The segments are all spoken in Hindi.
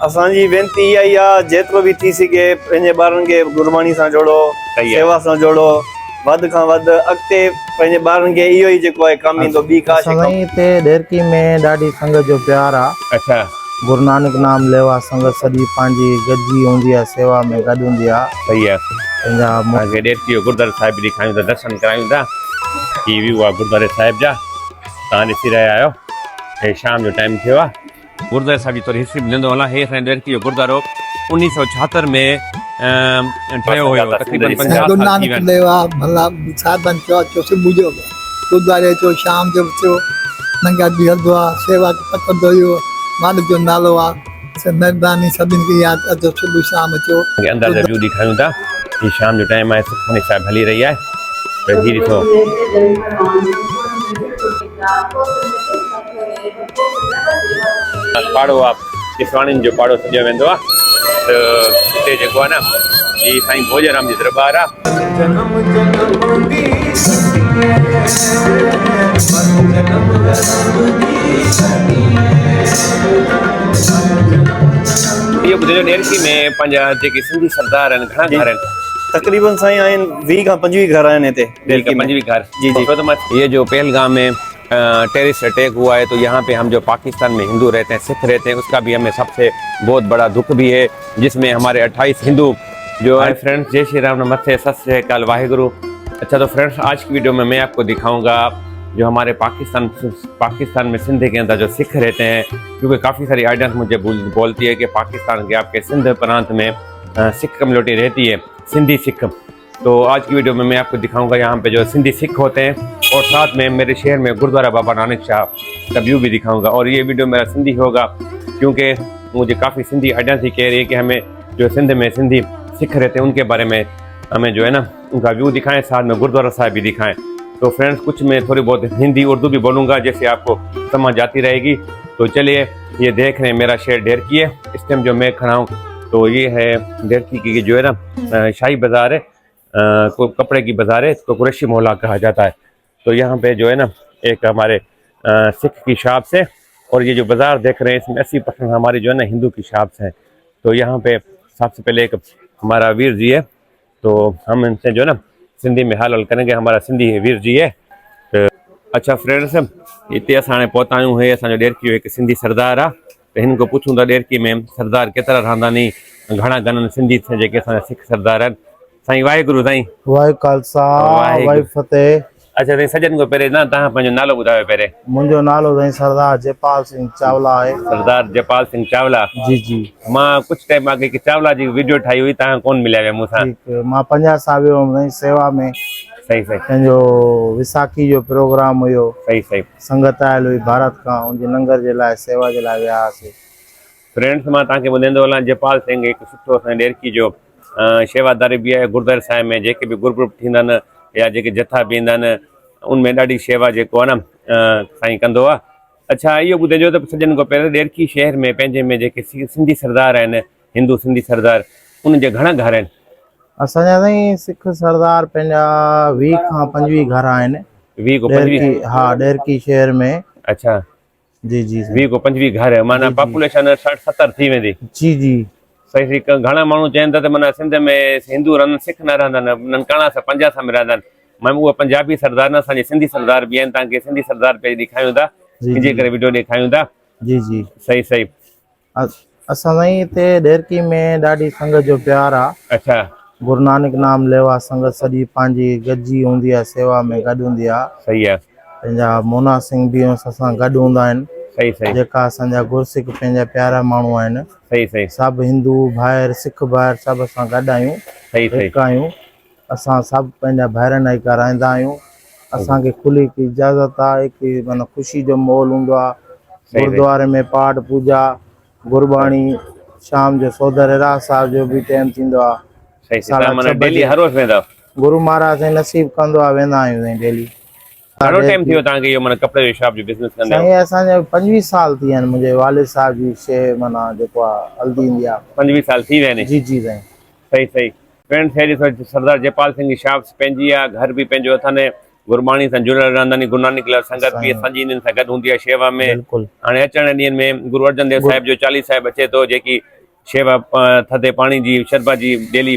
असांजी वेनती इहा ई आहे जेतिरो बि थी सघे पंहिंजे ॿारनि खे गुरबाणी सां जोड़ो, सेवा सां जोड़ो, वधि खां वधि अॻिते पंहिंजे ॿारनि खे इहो ई जेको आहे कमु ईंदो। ॿी का शइ हिते ढेरकी में ॾाढी संगत जो प्यार आहे। अच्छा, गुरु नानक नाम लेवा संगत सॼी पंहिंजी गॾिजी हूंदी आहे, सेवा में गॾु हूंदी आहे। सही आहे। पंहिंजा तव्हांखे ढेरकी जो गुरुद्वारे साहिब बि ॾेखारियूं था, दर्शन करायूं था। ही व्यू आहे गुरुद्वारे साहिब जा, तव्हां ॾिसी रहिया आहियो। हे शाम जो टाइम थियो आहे। गुरुद्वारे साहिब जी थोरी हिस्ट्री ॿुधाईंदो हलां। हे असांजे ढेरकी जो गुरुद्वारो 1976 में ठहियो हुयो। तक़रीबन 50 साल गुरु थी नानक विया आहिनि। देवा मतिलबु साधन चो सुबुह जो गुरुद्वारे जो शाम जो थियो लंगर बि हलंदो आहे, सेवा पकंदो हुयो। मालिक जो नालो आहे, महिरबानी सभिनी खे यादि कजो। सुबुह शाम अचो। अंदर जा व्यू ॾेखारियूं था। ही शाम जो टाइम आहे, सुखमनी साहिब हली रही आहे। त ही ॾिसो, पाड़ो आहे ॾिसवाणियुनि जो पाड़ो सॼो वेंदो आहे। त हिते जेको आहे न, ही साईं भोजराम जी दरबार आहे। इहो ॿुधायो ढेरकी में पंहिंजा जेके सिंधी सरदार आहिनि घणा घर आहिनि? तक़रीबन साईं आहिनि 20 खां 25 घर आहिनि हिते ढेरकी में। 25 घर। जी जी। ये जो पहलगाम में टेररिस्ट अटैक हुआ है, तो यहाँ पे हम जो पाकिस्तान में हिंदू रहते हैं, सिख रहते हैं, उसका भी हमें सबसे बहुत बड़ा दुख भी है, जिसमें हमारे 28 हिंदू जो है। फ्रेंड्स, जय श्री राम, नमस्ते, सत श्री अकाल, वाहिगुरु। अच्छा, तो फ्रेंड्स आज की वीडियो में मैं आपको दिखाऊंगा जो हमारे पाकिस्तान में सिंध के अंदर जो सिख रहते हैं, क्योंकि काफ़ी सारी ऑडियंस मुझे बोलती है कि पाकिस्तान के आपके सिंध प्रांत में सिख कम्युनिटी रहती है, सिंधी सिख। तो आज की वीडियो में मैं आपको दिखाऊंगा यहाँ पे जो सिंधी सिख होते हैं, और साथ में मेरे शहर में गुरुद्वारा बाबा नानक शाह का व्यू भी दिखाऊंगा। और ये वीडियो मेरा सिंधी होगा, क्योंकि मुझे काफ़ी सिंधी ऑडियंस ही कह रही है कि हमें जो सिंध में सिंधी सिख रहते हैं उनके बारे में हमें जो है ना उनका व्यू दिखाएं, साथ में गुरुद्वारा साहिब भी दिखाएं। तो फ्रेंड्स, कुछ मैं थोड़ी बहुत हिंदी उर्दू भी बोलूँगा, जैसे आपको समझ आती रहेगी। तो चलिए, ये देख रहे हैं मेरा शहर ढेरकी है। इस टाइम जो मैं खड़ा हूँ तो ये है ढेरकी की जो है ना शाही बाज़ार है, को कपड़े की बाज़ार है, तो कुरैशी मोहल्ला कहा जाता है। तो यहाँ पे जो है ना एक हमारे सिख की शॉप्स है, और ये जो बाज़ार देख रहे हैं इसमें 80% हमारी जो है ना हिंदू की शॉप्स हैं। तो यहाँ पे सबसे पहले एक हमारा वीर जी है, तो हम इनसे जो है ना सिंधी में हाल करेंगे। हमारा सिंधी वीर जी है। तो अच्छा फ्रेंड्स, इतने असां पहुता आहियूं। हे असांजो ढेरकी जो एक सिंधी सरदार आहे, त हिन को पुछूं था ढेरकी में सरदार केतिरा रहंदा नी, घणा घणनि सिंधी जेके असांजा सिख सरदार आहिनि। साईं वाहिगुरु। साईं वाहे खालसा वाहे फतेह। अच्छा साईं, सजन को पहिरें ना तव्हां पंहिंजो नालो ॿुधायो पहिरें। मुंहिंजो नालो साईं सरदार जयपाल सिंह चावला आहे। सरदार जयपाल सिंह चावला। जी जी। मां कुछ टाइम अॻे की चावला जी वीडियो ठाही हुई, तव्हां कोन मिलिया हुआ मूंसां। ठीक है, मां 50 साल वियो हुउमि सेवा में। सही सही। पंहिंजो विसाखी जो प्रोग्राम हुयो। सही सही। संगत आयल हुई भारत खां, उनजे लंगर जे लाइ सेवा जे लाइ विया हुआसीं। फ्रेंड्स, मां तव्हांखे ॿुधाईंदो हलां, जयपाल सिंह हिकु सुठो असांजे ढेरकी जो शेवादारी बि आहे। गुरुद्वारे साहिब में जेके बि गुरपुरब थींदा आहिनि या जेके जथा बि ईंदा आहिनि, उनमें ॾाढी शेवा जेको आहे न साईं कंदो आहे। अच्छा, इहो ॿुधाइजो त सॼनि खां पहिरियों ढेरकी शहर में पंहिंजे में जेके सिंधी सरदार आहिनि, हिंदू सिंधी सरदार, उनजे घणा घर आहिनि? असांजा साईं सिख सरदार पंहिंजा 20 खां 25 घर आहिनि। 20 खां 25? हा, ढेरकी शहर में। अच्छा जी जी। 20 खां 25 घर, माना पॉपुलेशन 60-70 थी वेंदी। जी जी। सही सही। घणा माण्हू चवनि था त माना सिंध में हिंदू रहंदा, सिख न रहंदा आहिनि, ननकाणा सां 50 में रहंदा आहिनि। मां उहा पंजाबी सरदार न, असांजे सिंधी सरदार बि आहिनि। तव्हांखे सिंधी सरदार पे ॾेखारियूं था, इनजे करे वीडियो ॾेखारियूं था। जी जी। सही सही। असां साईं हिते ढेरकी में ॾाढी संगत जो प्यार आहे। अच्छा। गुरु नानक नाम लेवा संगत सॼी पंहिंजी गॾिजी हूंदी आहे, सेवा में गॾु हूंदी आहे। सही आहे। पंहिंजा मोना सिंह बि असां गॾु हूंदा आहिनि। सही सही। जेका असांजा गुरसिख पंहिंजा प्यारा माण्हू आहिनि। सही सही। सभु हिंदू भाइर सिख भाइर सभु असां गॾु आहियूं। सही सही। हिकु आहियूं असां, सभु पंहिंजा भाइरनि ई कराईंदा आहियूं। असांखे खुली की इजाज़त आहे कि माना ख़ुशी जो माहौल हूंदो आहे। गुरुद्वारे में पाठ पूजा, गुरबाणी, शाम जो सोदर राज साहिब जो बि टाइम थींदो आहे। डेली हर रोज़ वेंदा? गुरु महाराज नसीब कंदो आहे, वेंदा आहियूं डेली। घणो टाइम थियो तव्हांखे इहो माना कपिड़े जो शॉप जो बिज़नेस कंदे? साईं असांजे 25 साल थी विया आहिनि। मुंहिंजे वालिद साहिब जी शइ माना जेको आहे हल्दी ईंदी आहे। 25 साल थी विया आहिनि? जी जी साईं। सही सही। फ्रेंड्स, सरदार जयपाल सिंह जी शॉप्स पंहिंजी आहे, घर बि पंहिंजो अथनि, गुरबाणी सां जुड़ियल रहंदा आहिनि। गुरु नानक देव संगत बि असांजी इन्हनि सां गॾु हूंदी आहे शेवा में। बिल्कुलु हाणे अचण ॾींहंनि में गुरु अर्जन देव साहिब जो 40 साहिब अचे थो, जेकी शेवा थधे पाणी जी शरबत जी डेली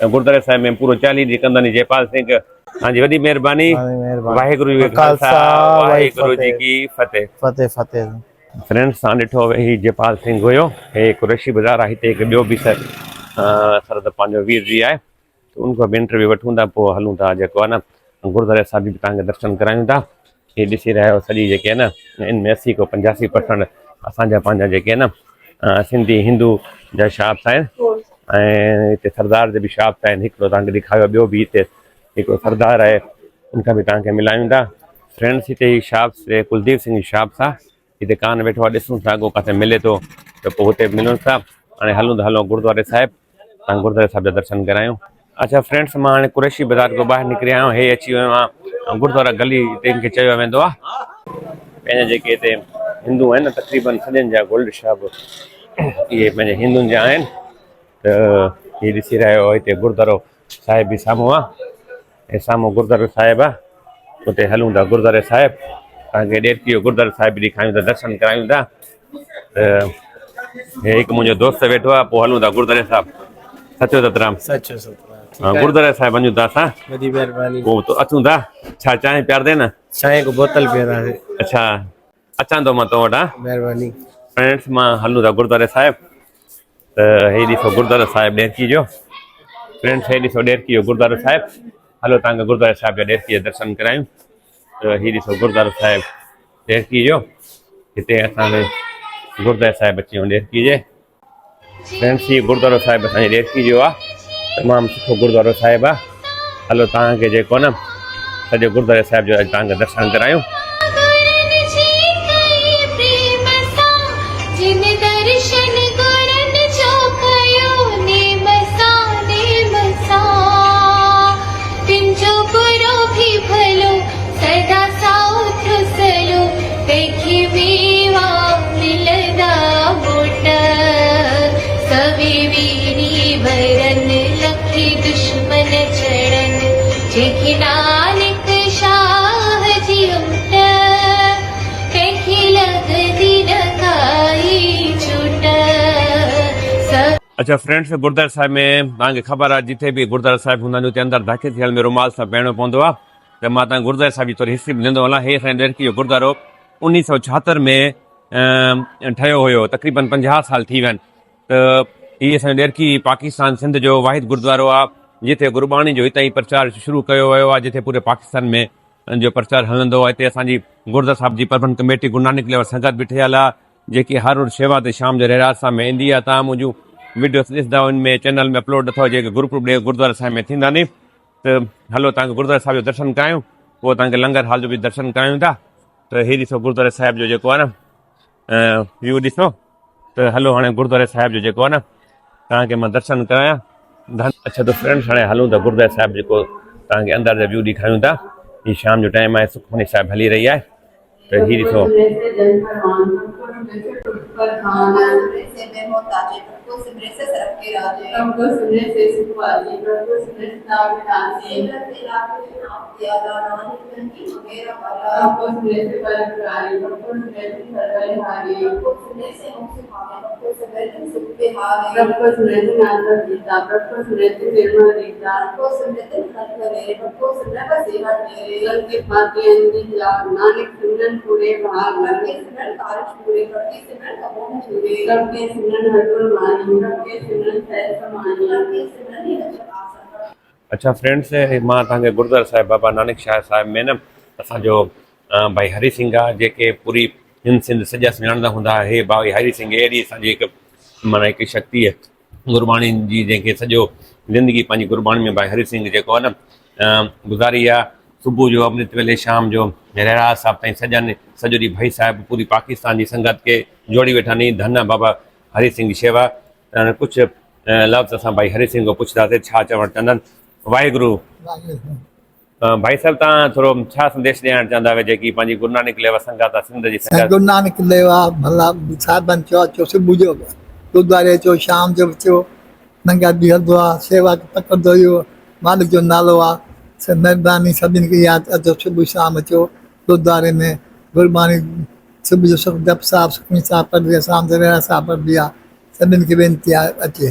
गुरुद्वारे साहिब में पूरो 40 ॾींहं कंदा आहिनि। जयपाल सिंह तव्हांजी वॾी महिरबानी। वाहिगुरु जी का खालसा, वाहिगुरु जी की फतेह। फतेह फतेह। फ्रेंड्स, तव्हां ॾिठो ही जयपाल सिंह हुयो। हे कुरैशी बाज़ार आहे, हिते हिकु ॿियो बि सरद पंहिंजो वीर जी आहे, उनको बि इंटरव्यू वठूं था, पोइ हलूं था जेको आहे न गुरुद्वारे साहिब बि तव्हांखे दर्शन करायूं था। हे ॾिसी रहियो सॼी जेके आहे न इन में 80 खां 85% असांजा पंहिंजा जेके आहे न सिंधी हिंदू जा शॉप्स आहिनि ऐं हिते सरदार जे बि शॉप्स आहिनि। हिकिड़ो तव्हांखे ॾेखारियो, ॿियो बि हिते हिकिड़ो सरदार आहे, उनखां बि तव्हांखे मिलायूं था। फ्रेंड्स, हिते ही शॉप्स कुलदीप सिंह जी शॉप्स आहे। हिते कान वेठो आहे, ॾिसूं था अॻो किथे मिले थो त पोइ हुते मिलूं था। हाणे हलूं था, हलो गुरुद्वारे साहिब, तव्हां गुरुद्वारे साहिब जा दर्शन करायूं। अच्छा फ्रेंड्स, मां हाणे कुरैशी बाज़ार खां ॿाहिरि निकिरी आहियां। हे अची वियो आहियां गुरुद्वारा गली, हिते चयो वेंदो आहे। पंहिंजा जेके हिते हिंदू आहिनि तक़रीबन सॼनि जा गोल्ड शॉप इहे पंहिंजे हिंदुनि जा आहिनि। त हीअ ॾिसी रहियो, हिते गुरुद्वारो साहिब बि साम्हूं आहे। हे साम्हूं गुरुद्वारो साहिब आहे, उते हलूं था गुरुद्वारे साहिब, तव्हांखे ॾेरकी जो गुरुद्वारो साहिब बि ॾेखारियूं था, दर्शन करायूं था। त हे हिकु मुंहिंजो दोस्त वेठो आहे, पोइ हलूं था गुरुद्वारे साहिब। सचो सतराम। सचो हाँ, गुरुद्वारे साहिब वञूं था असां। वॾी महिरबानी। पोइ तो अचूं था। छा चांहि पियारदे न? चांहि को बोतल पियारा है। अच्छा, अचां थो मां तो वटां। महिरबानी। फ्रेंड्स, मां हलूं था गुरुद्वारे साहिब। त हे ॾिसो गुरुद्वारो साहिब ॾेरकी जो। फ्रेंड्स, हे ॾिसो ॾेरकी जो गुरुद्वारो साहिब। हलो तव्हांखे गुरुद्वारे साहिब जा ॾेरकी जा दर्शन करायूं। त हीअ ॾिसो गुरुद्वारो साहिब ॾेरकी जो। हिते असांखे गुरुद्वारे साहिब अची वियूं ॾेरकी जे। फ्रेंड्स, हीअ गुरुद्वारो साहिब असांजे ॾेरकी जो आहे। तमामु सुठो गुरुद्वारो साहिब आहे। हलो तव्हांखे जेको न सॼो गुरुद्वारे साहिब जो अॼु तव्हांखे दर्शन करायूं। अच्छा फ्रेंड्स, गुरुद्वारे साहिब में तव्हांखे ख़बर आहे जिथे बि गुरुद्वारा साहिब हूंदा आहिनि उते अंदरि दाख़िल थियल में रुमाल सां पहिरियों पवंदो आहे। त मां तव्हांखे गुरुद्वारे साहिब जी थोरी हिस्ट्री ॿुधाईंदो हलां। हे असांजे ॾेरकी जो गुरुद्वारो 1976 में ठहियो हुयो, तक़रीबन 50 साल थी विया आहिनि। त हीअ असांजो ॾेरकी पाकिस्तान सिंध जो वाहिद गुरुद्वारो आहे जिथे गुरबाणी जो हितां ई प्रचार शुरू कयो वियो आहे, जिथे पूरे पाकिस्तान में जो प्रचार हलंदो आहे। हिते असांजी गुरुद्वारा साहिब जी प्रबंध कमेटी गुरु नानक देव संगत बि ठहियल आहे, जेकी हर रोज़ शेवा ते शाम जो रहरास सां में ईंदी आहे। तव्हां मुंहिंजूं वीडियोस ॾिसंदा, उनमें चैनल में अपलोड अथव, जेके ग्रुप ॾे गुरुद्वारा साहिब में थींदा नी। त हलो तव्हांखे गुरुद्वारा साहिब जो दर्शन करायूं, पोइ तव्हांखे लंगर हाल जो बि दर्शन करायूं था। त हीअ ॾिसो गुरुद्वारे साहिब जो जेको आहे न व्यू ॾिसो। त हलो हाणे गुरुद्वारे साहिब जो जेको आहे न तव्हांखे मां दर्शन करायां। अच्छा त फ्रेंड्स, हाणे हलूं था गुरुद्वारे साहिब जेको तव्हांखे अंदरि जो व्यू ॾेखारियूं था। हीअ शाम जो टाइम आहे, सुखमनी साहिब हली रही आहे। त हीअ ॾिसो अच्छा फ्रेंड्स, मां तव्हांखे गुरुद्वारा साहिब बाबा नानक शाह साहिब में न असांजो भाई हरी सिंह आहे, जेके पूरी हिंद सिंध सॼा सुञाणंदा हूंदा। हे भाई हरी सिंह अहिड़ी असांजी हिकु माना हिकु शक्ति आहे गुरबाणी जी, जंहिंखे सॼो ज़िंदगी पंहिंजी गुरबाणी में भाई हरी सिंह जेको आहे न गुज़ारी आहे। सुबुह जो अमृत वेले, शाम जो रहरास साहिब ताईं सॼो ॾींहुं भाई साहिब पूरी पाकिस्तान जी संगत खे जोड़ी वेठा नी। धन आहे बाबा हरी सिंह जी शेवा। कुझु लफ़्ज़ असां भाई हरी सिंह को पुछंदासीं, छा चवणु चाहींदा। वाहिगुरु। भाई साहिब, तव्हां थोरो छा संदेश ॾियणु चाहींदा हुआ जेकी पंहिंजी गुरु नानक लेवा संगत आहे सिंध जी संगत? गुरु नानक लेवा भला साहिबनि चयो सुबुह जो गुरुद्वारे अचो, शाम जो अचो, लंगर बि हलंदो आहे, शेवा पकड़ंदो हुयो। मालिक जो नालो आहे, से महिरबानी सभिनि खे यादि अचो सुबुह शाम अचो गुरुद्वारे में गुरबाणी सुबुह जो सभु जप साहिब सुखमनी साहिब पढ़बी आहे शाम जो रहरा साहिब पढ़बी आहे सभिनि खे वेनिती आहे अचे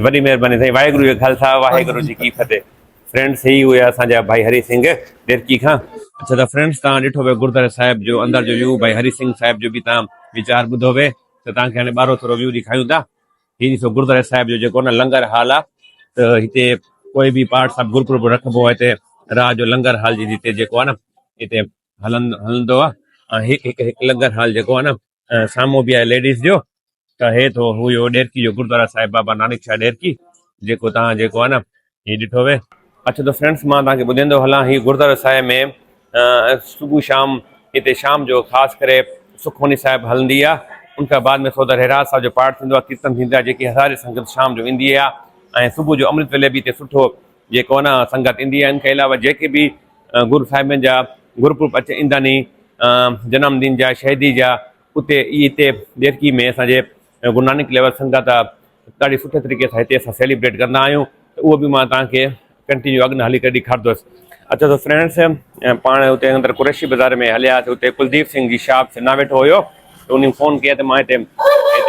वॾी महिरबानी साईं वाहिगुरु जी खालसा वाहिगुरु जी की फतेह। फ्रेंड्स ही हुआ असांजा भाई हरी सिंह देरकी खां। अच्छा त फ्रेंड्स तव्हां ॾिठो वे गुरुद्वारे साहिब जो अंदर जो व्यू भाई हरी सिंह साहिब जो बि तव्हां वीचार ॿुधो वे त तव्हांखे हाणे ॿाहिरो थोरो व्यू ॾेखारियूं था। हीअ ॾिसो गुरुद्वारे साहिब जो जेको न लंगर हाल आहे त हिते कोई बि पाठ साहिब गुरुपुरब रखिबो आहे हिते रात जो लंगर हाल जी हिते जेको आहे न हिते हलंदो आहे ऐं हिकु लंगर हाल जेको आहे न साम्हूं बि आहे लेडीज़ जो त हे थो हुयो ॾेरकी जो गुरुद्वारा साहिब बाबा नानक शाह ॾेरकी जेको तव्हां जेको आहे न हीअ ॾिठो वे। अच्छा त फ्रेंड्स मां तव्हांखे ॿुधाईंदो हलां हीअ गुरुद्वारा साहिब में सुबुह शाम हिते शाम जो ख़ासि करे सुखमनी साहिब हलंदी आहे। उनखां बाद में सोदर हिराज साहिब जो पाठ थींदो आहे कीर्तन थींदी आहे जेकी हज़ारे संगत शाम जो ईंदी आहे ऐं सुबुह जो अमृत वेले बि हिते सुठो जेको आहे न संगत ईंदी आहे। इनखे अलावा जेके बि गुरु साहिबनि जा गुरुपुरब अचे ईंदा नी जनमदिन जा शहीदी जा उते हिते ॾेरकी में असांजे गुरु नानक लेवल संगत ॾाढी सुठे तरीक़े सां हिते असां सेलिब्रेट कंदा आहियूं त उहो बि मां तव्हांखे कंटिन्यू अॻु हली करे ॾेखारींदुसि। अच्छा त फ्रेंड्स पाण हुते अंदरि कुरैशी बाज़ार में हलियासीं हुते कुलदीप सिंह जी शॉप सिना वेठो हुयो त उन फ़ोन कया त मां हिते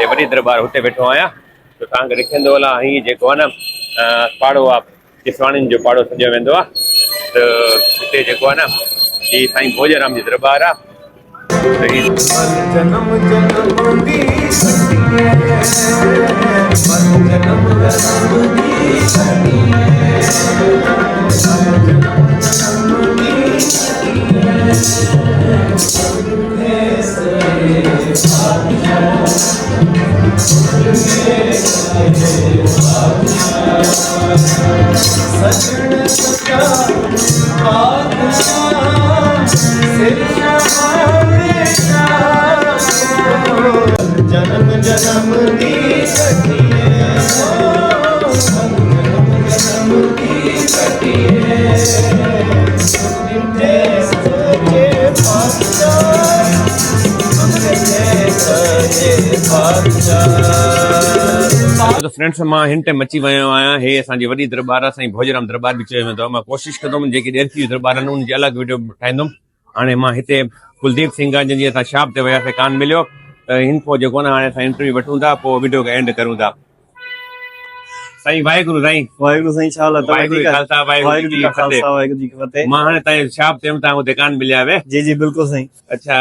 वॾी दरबार हुते वेठो आहियां त तव्हांखे ॾेखारींदो हलां हीअ जेको आहे न पाड़ो आहे किसवाणियुनि जो पाड़ो सॼो वेंदो आहे त हिते जेको आहे न हीअ साईं भोजराम जी दरबार आहे। जन्म जन्म दी सखिए जन्म दी सखिए तो फ्रेंड्स मां हिन टाइम अची वियो आहियां हे असांजी वॾी दरबार आहे साईं भोजराम दरबार बि चयो वेंदो आहे। मां कोशिशि कंदुमि जेकी ॾेरकी दरबार आहिनि उनजी अलॻि वीडियो ठाहींदुमि। हाणे मां हिते कुलदीप सिंह आहे जंहिंजी असां शॉप ते वियासीं कान मिलियो त हिन पोइ जेको न हाणे असां इंटरव्यू वठूं था पोइ वीडियो खे एंड करूं था। साईं वाहिगुरु साईं वाहिगुरु साईं छा हाल आहे? वाहिगुरु जी खालसा वाहिगुरु जी की फतेह। वाहिगुरु जी की फतेह। मां हाणे तव्हांजी शॉप ते तव्हां हुते कान मिलिया वे? जी जी बिल्कुलु साईं। अच्छा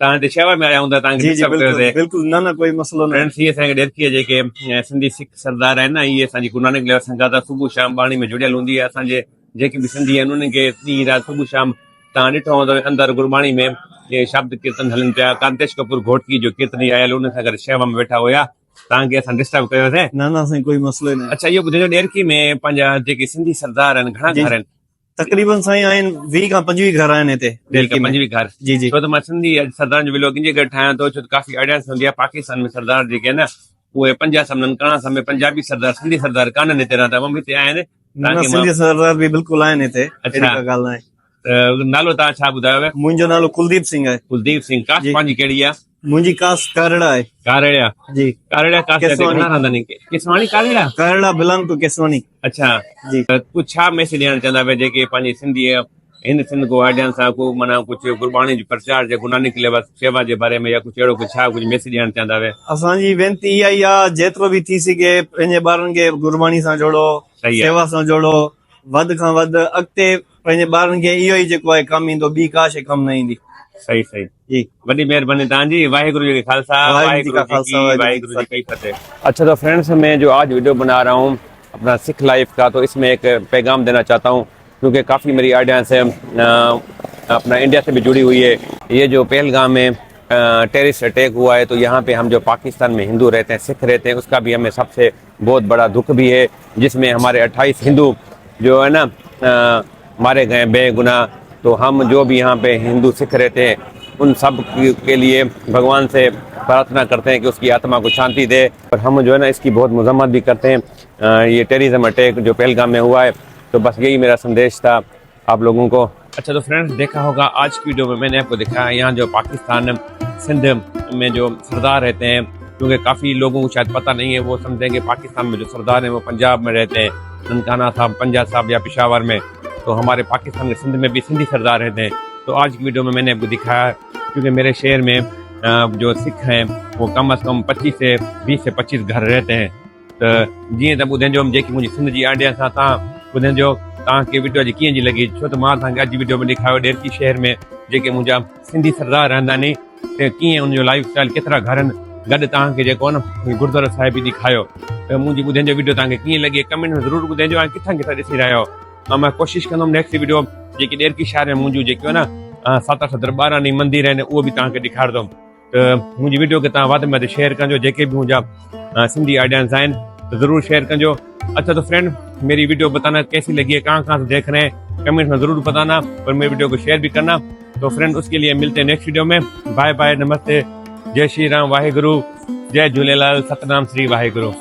तव्हां हिते शेवा में आया हूंदा तव्हांखे जी जी बिल्कुलु बिल्कुलु न न कोई मसलो न। फ्रेंड्स ये असांखे ॾेरकीअ जेके सिंधी सिख सरदार आहिनि न इहे असांजी गुरु नानक लेवल संगत सुबुह शाम बाणी में जुड़ियल हूंदी आहे। असांजे जेके बि सिंधी आहिनि उन्हनि खे ॾींहुं राति सुबुह शाम तव्हां ॾिठो हूंदो अंदरि गुरबाणी में ये शब्द कीर्तन हलनि पिया। कांतेश कपूर घोटकी जो कीर्तनी आयल उन सां गॾु शेवा में वेठा हुया तव्हांखे असां डिस्टर्ब कयोसीं? न न साईं कोई मसलो ई न। अच्छा इहो ॿुधाइजो ॾेरकी में पंहिंजा जेके सिंधी सरदार आहिनि घणा घर आहिनि? तकरीबन साईं आहिनि 20 खां 25 घर आहिनि हिते ॾेरकी में। 25 घर? जी जी। छो त मां सिंधी सरदार जो विलो कंहिंजे करे ठाहियां थो छो त काफ़ी ऑडियंस हूंदी आहे पाकिस्तान में सरदार जेके आहिनि न उहे पंजाह सम्झनि कणा समय पंजाबी सरदार सिंधी सरदार कान्हनि हिते रहंदा मम्मी हिते आहिनि। सिंधी सरदार बि बिल्कुलु आहिनि हिते। अच्छा ॻाल्हि आहे। नालो तव्हां छा ॿुधायो? मुंहिंजो नालो कुलदीप सिंह आहे। कुलदीप सिंह। कास्ट पंहिंजी कहिड़ी आहे? मुंहिंजी कास्ट कारेड़ा आहे। कारेड़ा? जी कारेड़ा कास्ट किसवाणी कारेड़ा? कारेड़ा बिलोंग टू किसवानी। अच्छा जी। कुझु छा मैसेज ॾियणु चाहींदा भई जेके पंहिंजी सिंधी हिंद सिंध को ऑडियंस आहे को माना कुझु गुरबाणी जो प्रचार जे गुरु नानक लेवल सेवा जे बारे में या कुझु अहिड़ो कुझु छा कुझु मैसेज ॾियणु चाहींदा वे? असांजी वेनती इहा ई आहे जेतिरो बि थी सघे पंहिंजे ॿारनि खे गुरबाणी सां जोड़ो सेवा सां जोड़ो वधि खां वधि अॻिते पंहिंजे ॿारनि खे इहो ई जेको आहे कमु ईंदो ॿी का शइ कमु न ईंदी। सही सही जी वॾी महिरबानी तव्हांजी। वाहिगुरु जी खालसा वाहिगुरु जी की फतेह। अच्छा तो फ्रेंड्स मैं जो आज वीडियो बना रहा हूँ अपना सिख लाइफ का तो इसमें एक पैगाम देना चाहता हूँ क्योंकि काफ़ी मेरी ऑडियंस है अपना इंडिया से भी जुड़ी हुई है। ये जो पहलगाम में टेररिस्ट अटैक हुआ है तो यहाँ पे हम जो पाकिस्तान में हिंदू रहते हैं सिख रहते हैं उसका भी हमें सबसे बहुत बड़ा दुख भी है जिसमें हमारे 28 हिंदू जो है ना मारे गए बेगुनाह। तो हम जो भी यहाँ पे हिंदू सिख रहते हैं उन सब के लिए भगवान से प्रार्थना करते हैं कि उसकी आत्मा को शांति दे और हम जो है ना इसकी बहुत मजम्मत भी करते हैं ये टेररिज्म अटैक जो पहलगाम में हुआ है। तो बस यही मेरा संदेश था आप लोगों को। अच्छा तो फ्रेंड्स देखा होगा आज की वीडियो में मैंने आपको दिखाया यहाँ जो पाकिस्तान सिंध में जो सरदार रहते हैं क्योंकि काफ़ी लोगों को शायद पता नहीं है वो समझते हैं कि पाकिस्तान में जो सरदार हैं वो पंजाब में रहते हैं ननकाना साहब पंजाब साहब या पेशावर में। तो हमारे पाकिस्तान के सिंध में भी सिंधी सरदार रहते हैं। तो आज की वीडियो में मैंने आपको दिखाया, क्योंकि मेरे शहर में जो सिख हैं वो कम से कम 20 से 25 घर रहते हैं। तो जीअं त ॿुधंजो जेकी मुंहिंजी सिंध जी आइडिया सां तव्हां ॿुधंजो तव्हांखे वीडियो अॼु कीअं जी लॻी, छो त मां तव्हांखे अॼु वीडियो में ॾेखारियो ॾेरकी शहर में जेके मुंहिंजा सिंधी सरदार रहंदा आहिनि त कीअं उनजो लाइफ स्टाइल केतिरा घर आहिनि। गॾु तव्हांखे जेको आहे न गुरुद्वारा साहिब बि ॾेखारियो। त मुंहिंजी ॿुधंजो वीडियो तव्हांखे कीअं लॻी कमेंट में ज़रूरु ॿुधाइजो ऐं किथां किथां ॾिसी रहिया आहियो। ऐं मां कोशिशि कंदुमि नेक्स्ट वीडियो जेकी ॾेरकी शहर में मुंहिंजूं जेकियूं आहे न 7-8 दरबारानी मंदिर आहिनि उहो बि तव्हांखे ॾेखारींदुमि। त मुंहिंजी वीडियो खे तव्हां वधि में वधि शेयर कजो, जेके भी मुंहिंजा सिंधी आइडियाज़ आहिनि तो ज़रूर शेयर कजो। अच्छा तो फ्रेंड, मेरी वीडियो बताना कैसी लगी है, कहाँ से देख रहे हैं, कमेंट में ज़रूर बताना और मेरी वीडियो को शेयर भी करना। तो फ्रेंड उसके लिए मिलते हैं नेक्स्ट वीडियो में। बाय बाय, नमस्ते, जय श्री राम, वाहेगुरु, जय झूलेलाल, सतनाम श्री वाहेगुरु।